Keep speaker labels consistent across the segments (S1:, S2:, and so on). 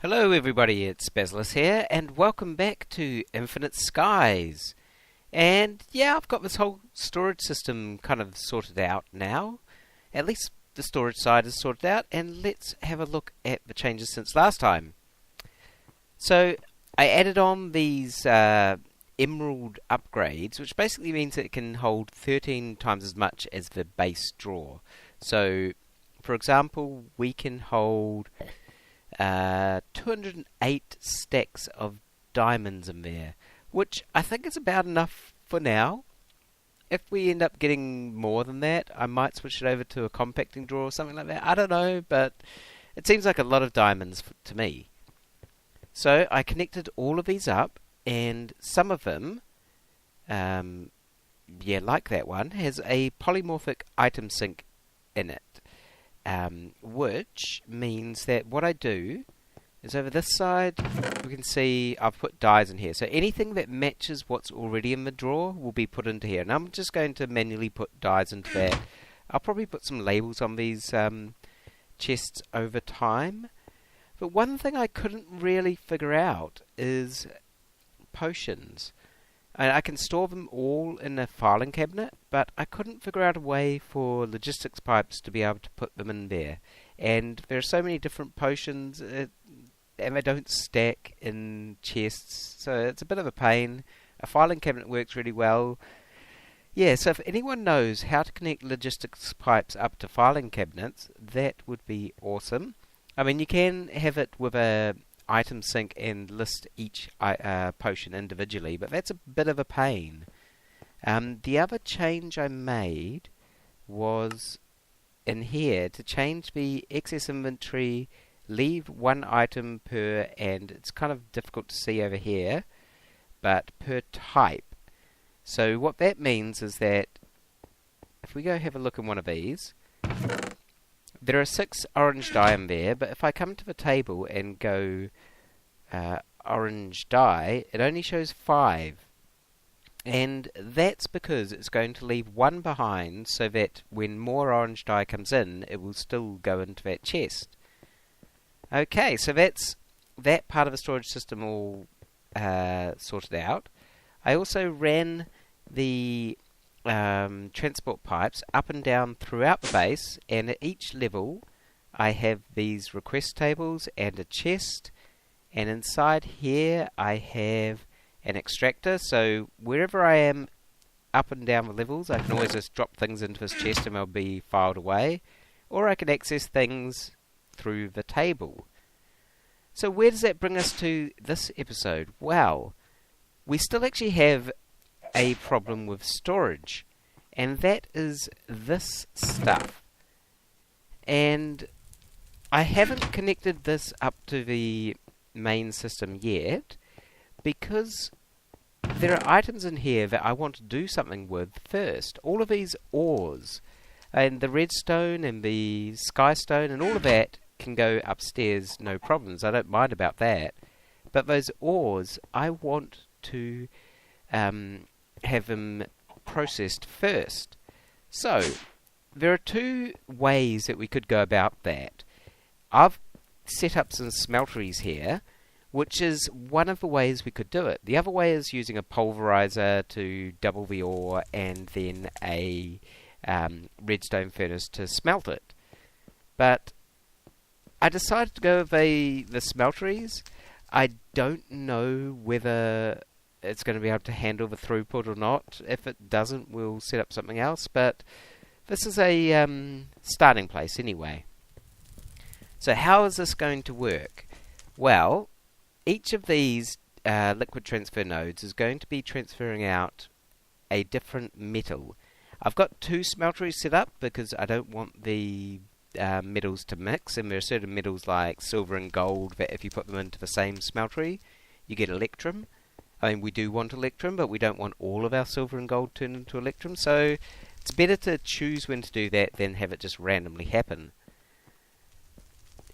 S1: Hello everybody, it's Basilisk here, and welcome back to Infinite Skies. And yeah, I've got this whole storage system kind of sorted out now. At least the storage side is sorted out, and let's have a look at the changes since last time. So, I added on these emerald upgrades, which basically means that it can hold 13 times as much as the base drawer. So, for example, we can hold 208 stacks of diamonds in there, which I think is about enough for now. If we end up getting more than that, I might switch it over to a compacting drawer or something like that. I don't know, but it seems like a lot of diamonds to me. So I connected all of these up, and some of them, like that one, has a polymorphic item sink in it. Which means that what I do is over this side we can see I've put dyes in here, so anything that matches what's already in the drawer will be put into here, and I'm just going to manually put dyes into that. I'll probably put some labels on these chests over time, but one thing I couldn't really figure out is potions. I can store them all in a filing cabinet, but I couldn't figure out a way for logistics pipes to be able to put them in there. And there are so many different potions, and they don't stack in chests, so it's a bit of a pain. A filing cabinet works really well. Yeah, so if anyone knows how to connect logistics pipes up to filing cabinets, that would be awesome. I mean, you can have it with a item sink and list each potion individually, but that's a bit of a pain. The other change I made was in here to change the excess inventory, leave one item per, and it's kind of difficult to see over here, but per type. So what that means is that if we go have a look in one of these, there are 6 orange dye in there, but if I come to the table and go orange dye, it only shows 5. And that's because it's going to leave 1 behind so that when more orange dye comes in, it will still go into that chest. Okay, so that's that part of the storage system all sorted out. I also ran the transport pipes up and down throughout the base, and at each level I have these request tables and a chest, and inside here I have an extractor, so wherever I am up and down the levels I can always just drop things into this chest and they'll be filed away, or I can access things through the table. So where does that bring us to this episode? Well, we still actually have a problem with storage, and that is this stuff. And I haven't connected this up to the main system yet because there are items in here that I want to do something with first. All of these ores and the redstone and the skystone and all of that can go upstairs, no problems. I don't mind about that. But those ores, I want to have them processed first. So there are 2 ways that we could go about that. I've set up some smelteries here, which is one of the ways we could do it. The other way is using a pulverizer to double the ore and then a redstone furnace to smelt it. But I decided to go with the smelteries. I don't know whether it's going to be able to handle the throughput or not. If it doesn't, we'll set up something else, but this is a starting place anyway. So how is this going to work? Well, each of these liquid transfer nodes is going to be transferring out a different metal. I've got 2 smelteries set up because I don't want the metals to mix, and there are certain metals like silver and gold that if you put them into the same smeltery, you get electrum. I mean, we do want electrum, but we don't want all of our silver and gold turned into electrum, so it's better to choose when to do that than have it just randomly happen.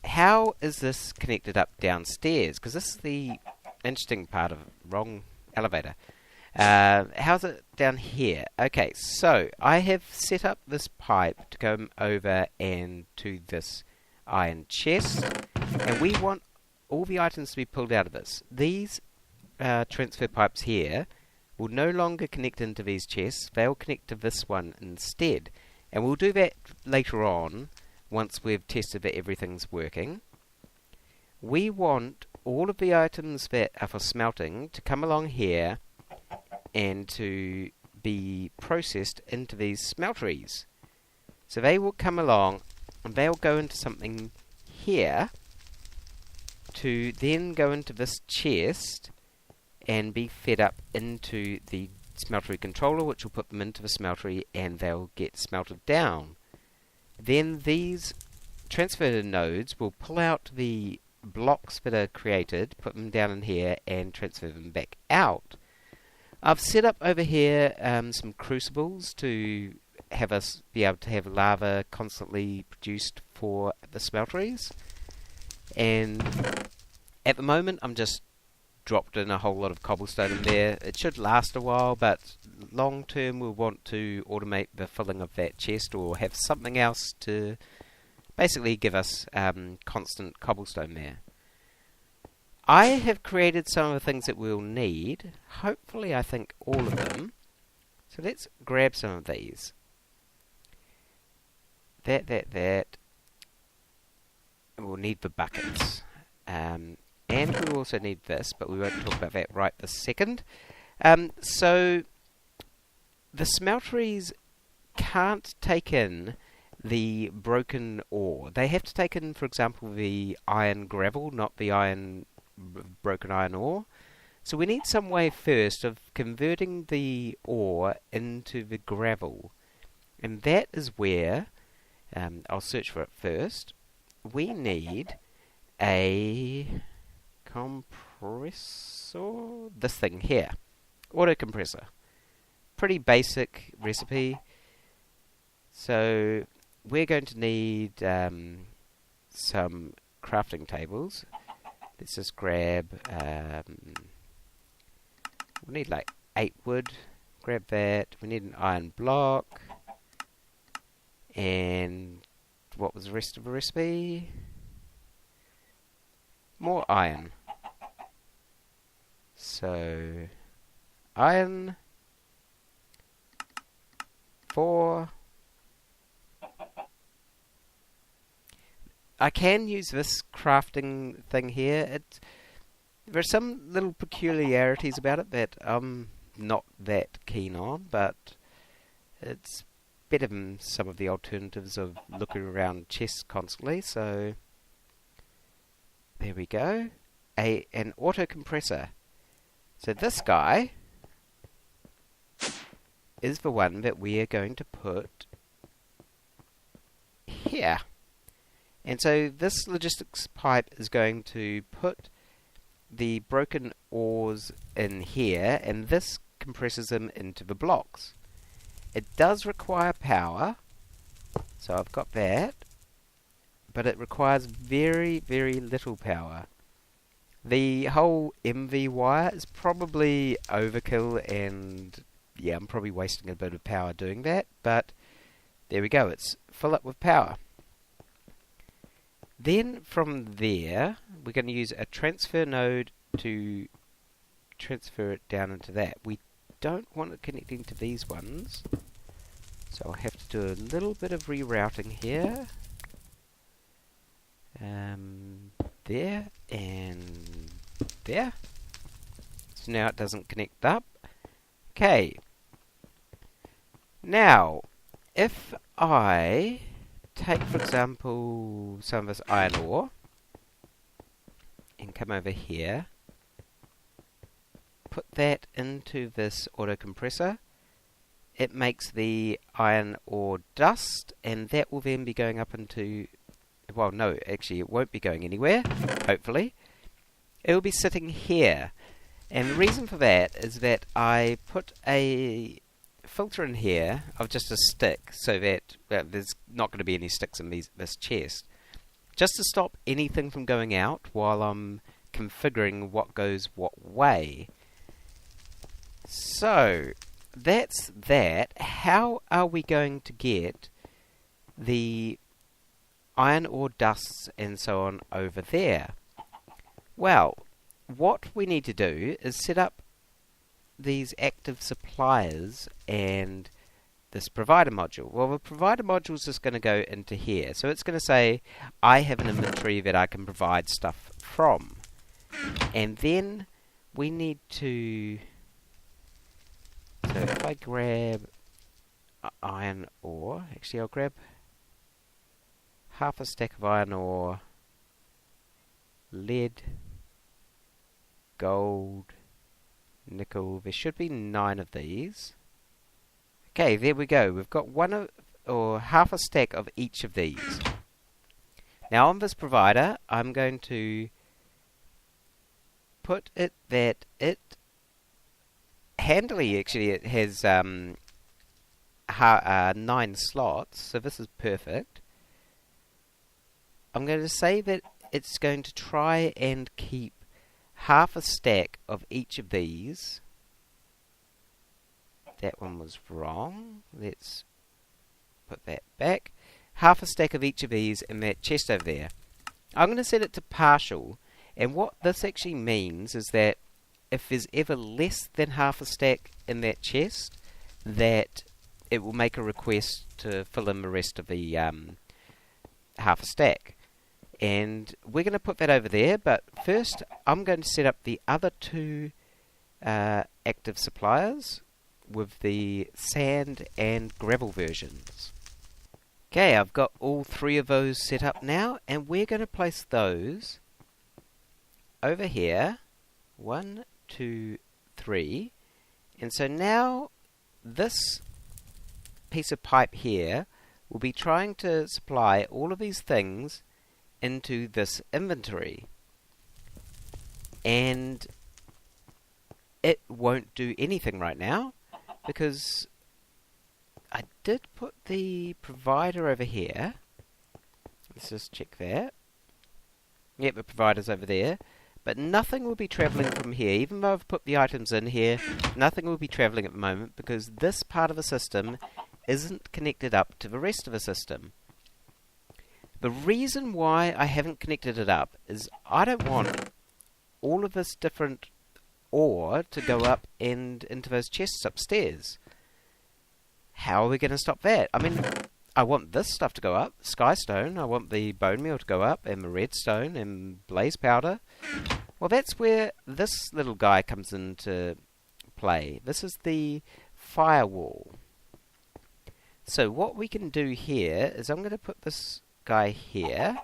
S1: How is this connected up downstairs? Because this is the interesting part of it. Wrong elevator. How's it down here? Okay, so I have set up this pipe to come over and to this iron chest, and we want all the items to be pulled out of this. These transfer pipes here will no longer connect into these chests. They'll connect to this one instead. And we'll do that later on once we've tested that everything's working. We want all of the items that are for smelting to come along here and to be processed into these smelteries. So they will come along and they'll go into something here to then go into this chest and be fed up into the smeltery controller, which will put them into the smeltery and they'll get smelted down. Then these transfer nodes will pull out the blocks that are created, put them down in here and transfer them back out. I've set up over here some crucibles to have us be able to have lava constantly produced for the smelteries, and at the moment I'm just dropped in a whole lot of cobblestone in there. It should last a while, but long term we'll want to automate the filling of that chest or have something else to basically give us constant cobblestone there. I have created some of the things that we'll need. Hopefully I think all of them. So let's grab some of these. That. We'll need the buckets. And we'll also need this, but we won't talk about that right this second. So the smelteries can't take in the broken ore. They have to take in, for example, the iron gravel, not the broken iron ore. So we need some way first of converting the ore into the gravel. And that is where, I'll search for it first, we need a compressor, this thing here, auto compressor. Pretty basic recipe. So we're going to need some crafting tables. Let's just grab, we need like 8 wood, grab that. We need an iron block. And what was the rest of the recipe? More iron. So, iron, 4. I can use this crafting thing here. There are some little peculiarities about it that I'm not that keen on, but it's better than some of the alternatives of looking around chests constantly. So there we go. An auto compressor. So this guy is the one that we are going to put here. And so this logistics pipe is going to put the broken ores in here, and this compresses them into the blocks. It does require power, so I've got that, but it requires very, very little power. The whole MV wire is probably overkill, and yeah, I'm probably wasting a bit of power doing that, but there we go, it's full up with power. Then from there, we're going to use a transfer node to transfer it down into that. We don't want it connecting to these ones, so I'll have to do a little bit of rerouting here. There and there. So now it doesn't connect up. Okay. Now, if I take, for example, some of this iron ore and come over here, put that into this auto compressor, it makes the iron ore dust, and that will then be going up into, well, no, actually it won't be going anywhere, hopefully. It will be sitting here, and the reason for that is that I put a filter in here of just a stick, so that there's not going to be any sticks in this chest, just to stop anything from going out while I'm configuring what goes what way. So that's that. How are we going to get the iron ore dusts and so on over there? Well, what we need to do is set up these active suppliers and this provider module. Well, the provider module is just going to go into here. So it's going to say, I have an inventory that I can provide stuff from. And then we need to... So if I grab iron ore, actually I'll grab half a stack of iron ore, lead, gold, nickel. There should be 9 of these. Okay, there we go. We've got or half a stack of each of these. Now on this provider, I'm going to put it that it handily, actually, it has 9 slots, so this is perfect. I'm going to say that it's going to try and keep half a stack of each of these. That one was wrong. Let's put that back. Half a stack of each of these in that chest over there. I'm going to set it to partial, and what this actually means is that if there's ever less than half a stack in that chest, that it will make a request to fill in the rest of the half a stack. And we're going to put that over there, but first I'm going to set up the other 2 active suppliers with the sand and gravel versions. Okay, I've got all 3 of those set up now, and we're going to place those over here. 1, 2, 3. And so now this piece of pipe here will be trying to supply all of these things into this inventory. And it won't do anything right now because I did put the provider over here. Let's just check that. Yep, the provider's over there. But nothing will be travelling from here. Even though I've put the items in here, nothing will be travelling at the moment because this part of the system isn't connected up to the rest of the system. The reason why I haven't connected it up is I don't want all of this different ore to go up and into those chests upstairs. How are we going to stop that? I mean, I want this stuff to go up, skystone, I want the bone meal to go up, and the redstone, and blaze powder. Well, that's where this little guy comes into play. This is the firewall. So what we can do here is I'm going to put this guy here,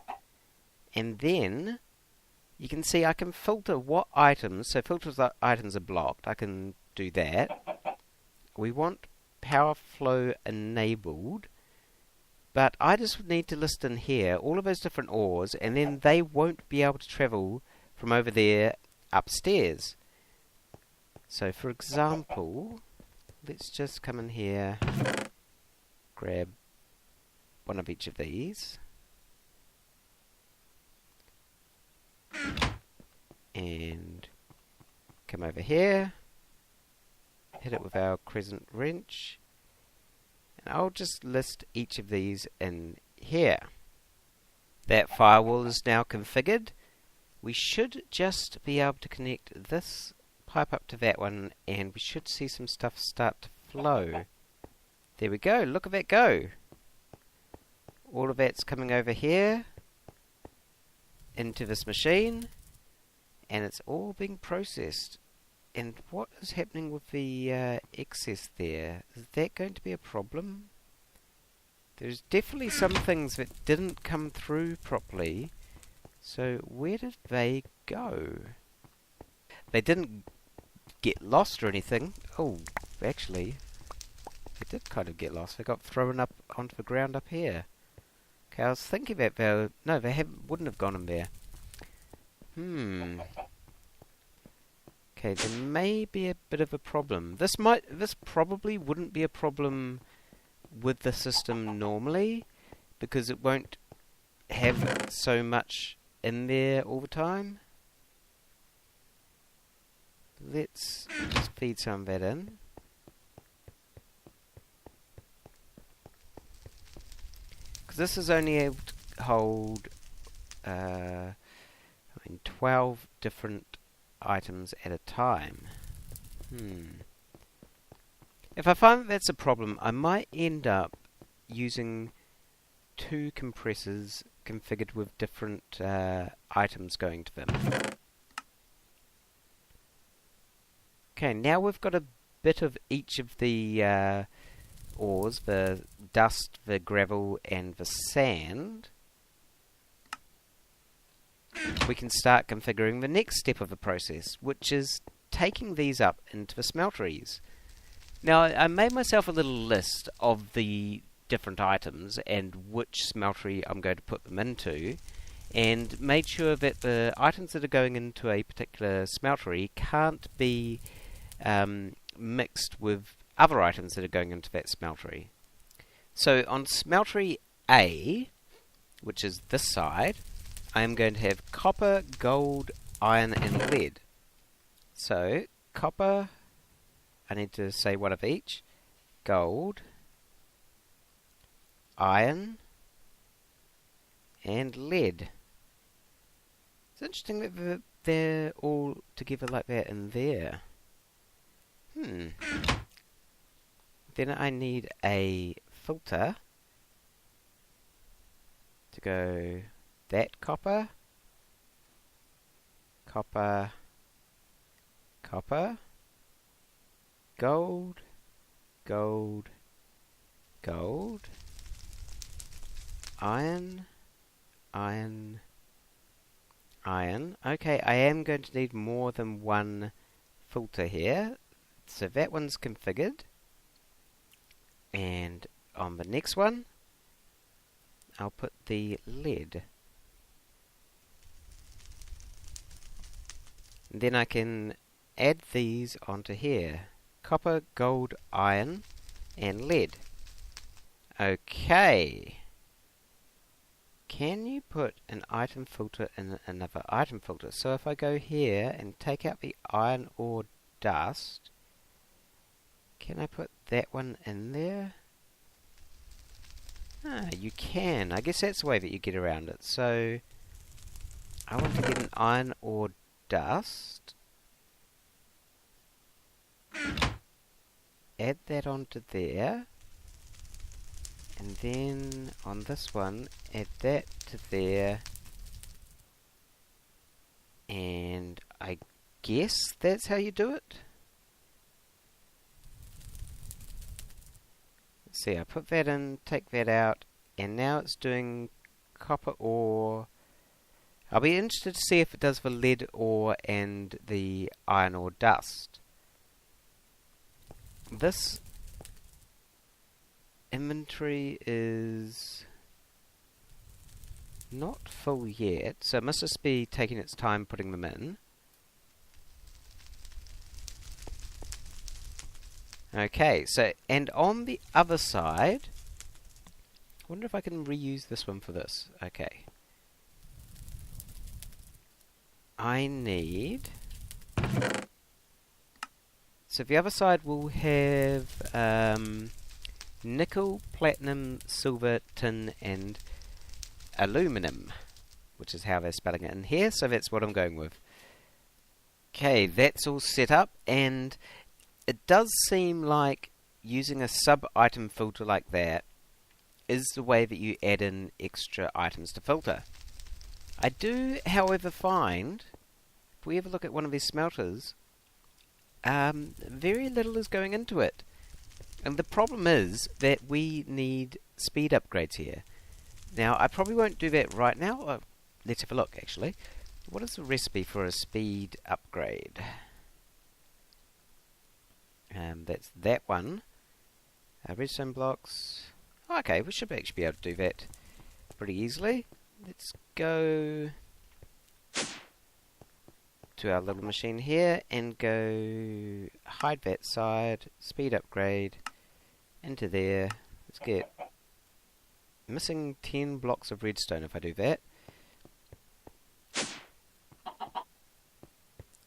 S1: and then you can see I can filter what items, so filter the items are blocked, I can do that. We want power flow enabled, but I just need to list in here all of those different ores, and then they won't be able to travel from over there upstairs. So for example, let's just come in here, grab one of each of these, and come over here, hit it with our crescent wrench, and I'll just list each of these in here. That firewall is now configured. We should just be able to connect this pipe up to that one, and we should see some stuff start to flow. There we go, look at that go. All of that's coming over here into this machine, and it's all being processed. And what is happening with the excess there? Is that going to be a problem? There's definitely some things that didn't come through properly. So where did they go? They didn't get lost or anything. Oh, actually, they did kind of get lost. They got thrown up onto the ground up here. Okay, I was thinking that they wouldn't have gone in there. Okay, there may be a bit of a problem. This probably wouldn't be a problem with the system normally, because it won't have so much in there all the time. Let's just feed some of that in. Because this is only able to hold... let and 12 different items at a time. If I find that that's a problem, I might end up using 2 compressors configured with different items going to them. Okay, now we've got a bit of each of the ores, the dust, the gravel, and the sand. We can start configuring the next step of the process, which is taking these up into the smelteries. Now, I made myself a little list of the different items and which smeltery I'm going to put them into, and made sure that the items that are going into a particular smeltery can't be mixed with other items that are going into that smeltery. So on smeltery A, which is this side, I am going to have copper, gold, iron, and lead. So copper, I need to say one of each. Gold, iron, and lead. It's interesting that they're all together like that in there. Then I need a filter to go that copper, copper, copper, gold, gold, gold, iron, iron, iron. Okay, I am going to need more than one filter here. So that one's configured. And on the next one, I'll put the lead. And then I can add these onto here. Copper, gold, iron, and lead. Okay. Can you put an item filter in another item filter? So if I go here and take out the iron ore dust, can I put that one in there? Ah, you can. I guess that's the way that you get around it. So I want to get an iron ore dust. Add that onto there. And then on this one, add that to there. And I guess that's how you do it. Let's see, I put that in, take that out, and now it's doing copper ore. I'll be interested to see if it does the lead ore and the iron ore dust. This inventory is not full yet, so it must just be taking its time putting them in. Okay, so, and on the other side, I wonder if I can reuse this one for this. Okay. I need... So the other side will have nickel, platinum, silver, tin, and aluminum, which is how they're spelling it in here, so that's what I'm going with. Okay, that's all set up, and it does seem like using a sub-item filter like that is the way that you add in extra items to filter. I do, however, find, if we ever look at one of these smelters, very little is going into it. And the problem is that we need speed upgrades here. Now, I probably won't do that right now. Let's have a look, actually. What is the recipe for a speed upgrade? That's that one. Redstone blocks. Okay, we should actually be able to do that pretty easily. Let's go to our little machine here and go hide that side, speed upgrade into there. Let's get missing 10 blocks of redstone if I do that.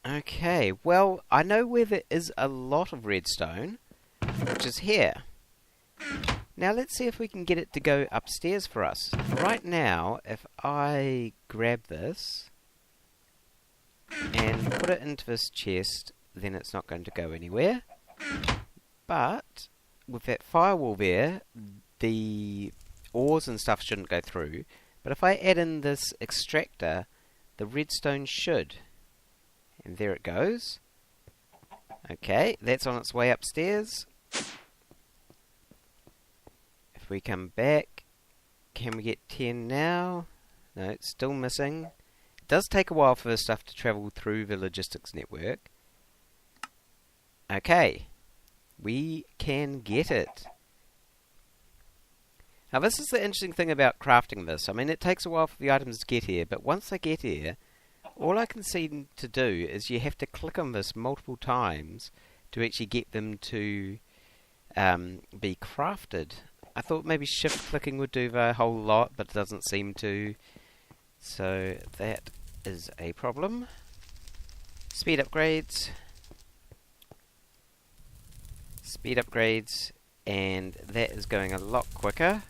S1: Okay, well, I know where there is a lot of redstone, which is here. Now let's see if we can get it to go upstairs for us. Right now, if I grab this and put it into this chest, then it's not going to go anywhere. But with that firewall there, the ores and stuff shouldn't go through. But if I add in this extractor, the redstone should. And there it goes. Okay, that's on its way upstairs. If we come back, can we get 10 now? No, it's still missing. It does take a while for this stuff to travel through the logistics network. Okay, we can get it. Now this is the interesting thing about crafting this. I mean, it takes a while for the items to get here, but once they get here, all I can see to do is you have to click on this multiple times to actually get them to be crafted. I thought maybe shift clicking would do the whole lot, but it doesn't seem to. So that is a problem. Speed upgrades. Speed upgrades, and that is going a lot quicker.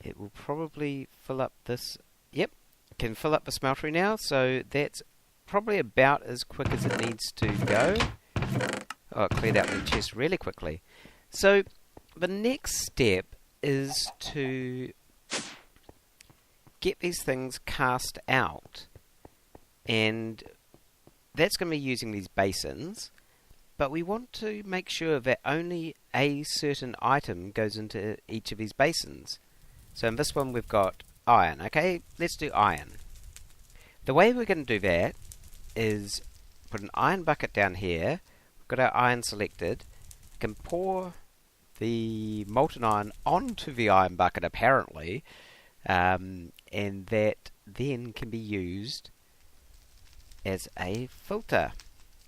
S1: It will probably fill up this. Yep, can fill up the smeltery now, so that's probably about as quick as it needs to go. Oh, it cleared out the chest really quickly. So the next step is to get these things cast out, and that's going to be using these basins, but we want to make sure that only a certain item goes into each of these basins. So in this one we've got iron. Okay, let's do iron. The way we're going to do that is put an iron bucket down here. We've got our iron selected. We can pour the molten iron onto the iron bucket apparently, and that then can be used as a filter.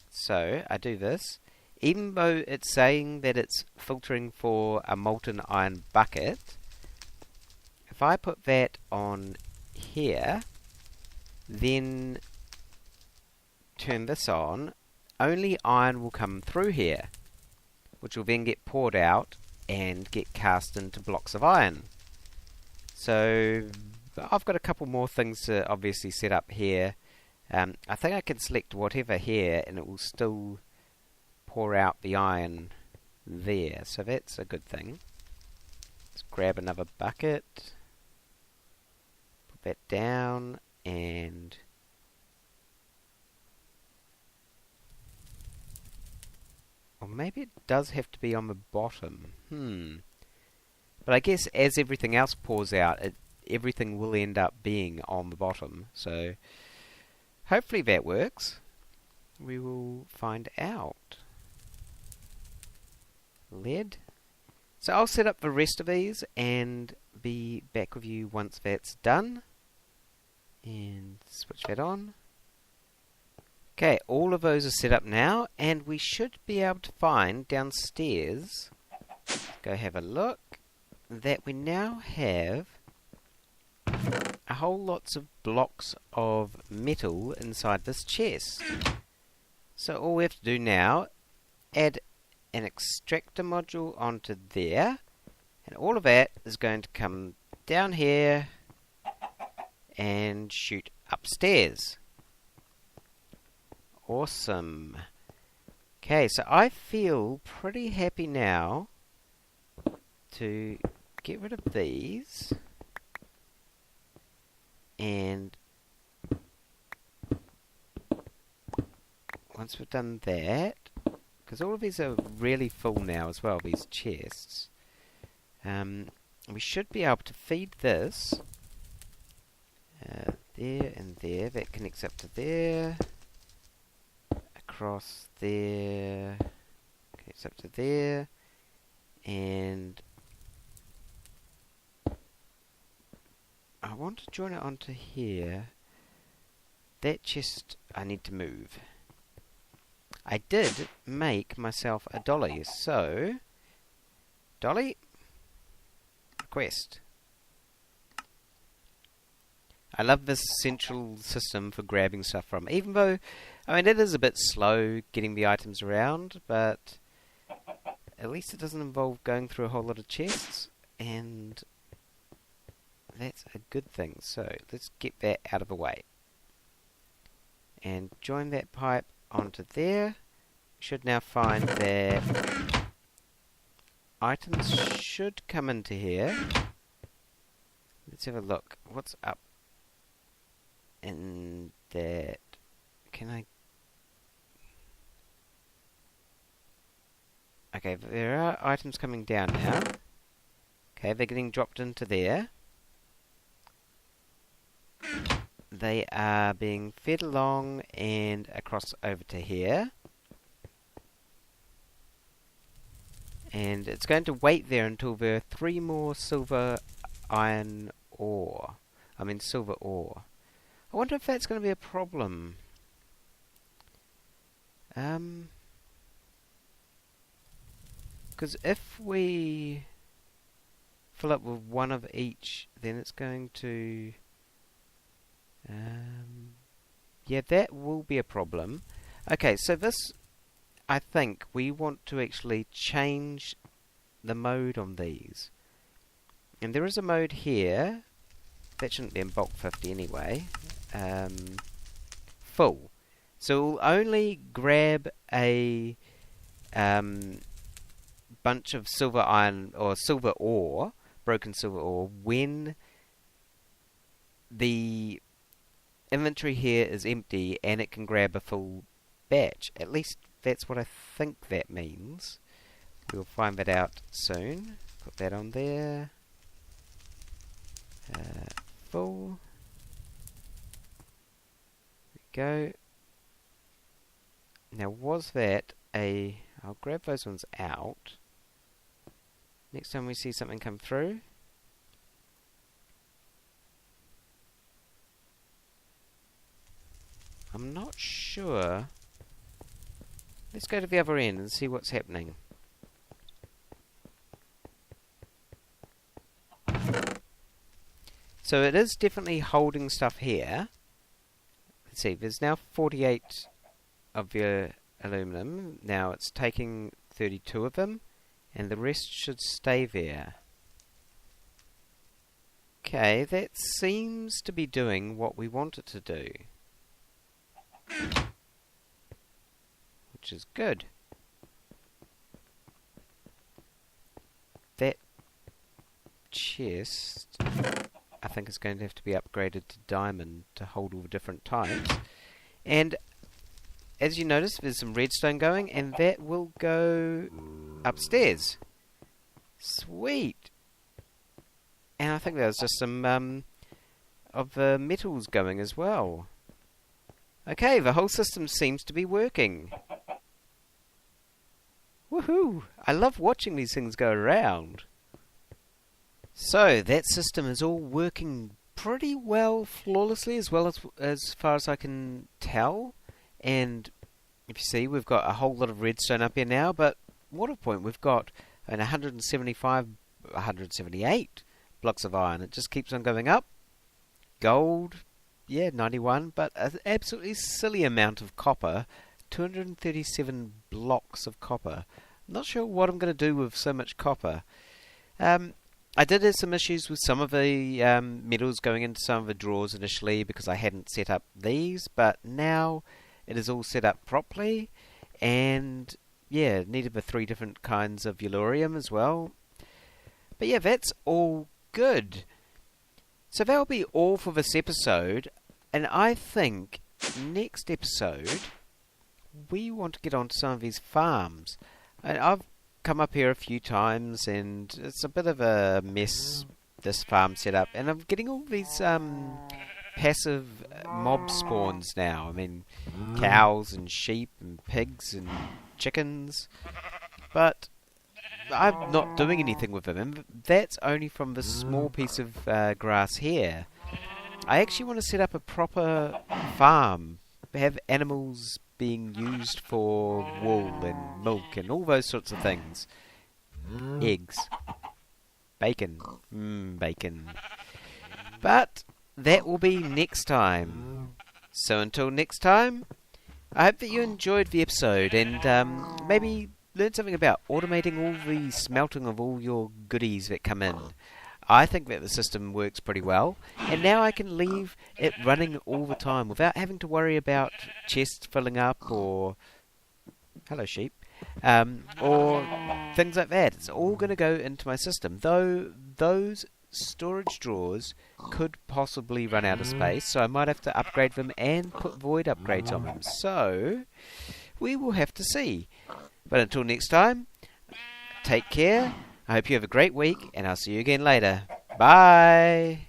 S1: So I do this, even though it's saying that it's filtering for a molten iron bucket. If I put that on here, then turn this on, only iron will come through here, which will then get poured out and get cast into blocks of iron. So I've got a couple more things to obviously set up here. I think I can select whatever here and it will still pour out the iron there, so that's a good thing. Let's grab another bucket, put that down, and or maybe it does have to be on the bottom. But I guess as everything else pours out, everything will end up being on the bottom, so hopefully that works. We will find out. Lead. So I'll set up the rest of these and be back with you once that's done. And switch that on. Okay, all of those are set up now, and we should be able to find downstairs, go have a look, that we now have a whole lots of blocks of metal inside this chest. So all we have to do now, add an extractor module onto there, and all of that is going to come down here and shoot upstairs. Awesome. Okay, so I feel pretty happy now to get rid of these, and once we've done that, because all of these are really full now as well, these chests, we should be able to feed this there and there. That connects up to there, across there, connects up to there, and I want to join it onto here. That chest I need to move. I did make myself a dolly, so dolly, request. I love this central system for grabbing stuff from, even though, I mean, it is a bit slow getting the items around, but at least it doesn't involve going through a whole lot of chests, and that's a good thing. So let's get that out of the way. and join that pipe onto there. Should now find that items should come into here. Let's have a look. What's up in that? Can I? Okay, there are items coming down now. Okay, they're getting dropped into there. They are being fed along and across over to here. And it's going to wait there until there are 3 more silver ore. I wonder if that's going to be a problem. Because if we fill up with 1 of each, then it's going to... yeah, that will be a problem. Okay, so this, I think, we want to actually change the mode on these. And there is a mode here. That shouldn't be in bulk 50 anyway. Full. So we'll only grab a bunch of silver iron or silver ore, broken silver ore, when the inventory here is empty and it can grab a full batch. At least that's what I think that means. We'll find that out soon. Put that on there. Full. There we go. Now was that a... I'll grab those ones out. Next time we see something come through. I'm not sure. Let's go to the other end and see what's happening. So it is definitely holding stuff here. Let's see, there's now 48 of the aluminum. Now it's taking 32 of them, and the rest should stay there. Okay, that seems to be doing what we want it to do. Which is good. That chest, I think, is going to have to be upgraded to diamond to hold all the different types. And as you notice, there's some redstone going, and that will go upstairs. Sweet! And I think there was just some of the metals going as well. Okay, the whole system seems to be working. Woohoo! I love watching these things go around. So, that system is all working pretty well, flawlessly, as far as I can tell. And if you see, we've got a whole lot of redstone up here now, but what a point, we've got an 178 blocks of iron. It just keeps on going up. Gold, yeah, 91, but an absolutely silly amount of copper, 237 blocks of copper. I'm not sure what I'm going to do with so much copper. I did have some issues with some of the metals going into some of the drawers initially because I hadn't set up these, but now it is all set up properly, and yeah, needed the 3 different kinds of yellorium as well. But yeah, that's all good. So that'll be all for this episode, and I think next episode we want to get onto some of these farms. And I've come up here a few times, and it's a bit of a mess, this farm setup, and I'm getting all these passive mob spawns now. I mean, cows and sheep and pigs and chickens, but I'm not doing anything with them, and that's only from this small piece of grass here. I actually want to set up a proper farm, have animals being used for wool and milk and all those sorts of things. Eggs. Bacon. Bacon. But that will be next time. So until next time, I hope that you enjoyed the episode and maybe learned something about automating all the smelting of all your goodies that come in. I think that the system works pretty well, and now I can leave it running all the time without having to worry about chests filling up or hello sheep, or things like that. It's all going to go into my system, though those storage drawers could possibly run out of space, so I might have to upgrade them and put void upgrades on them. So we will have to see. But until next time, take care. I hope you have a great week, and I'll see you again later. Bye!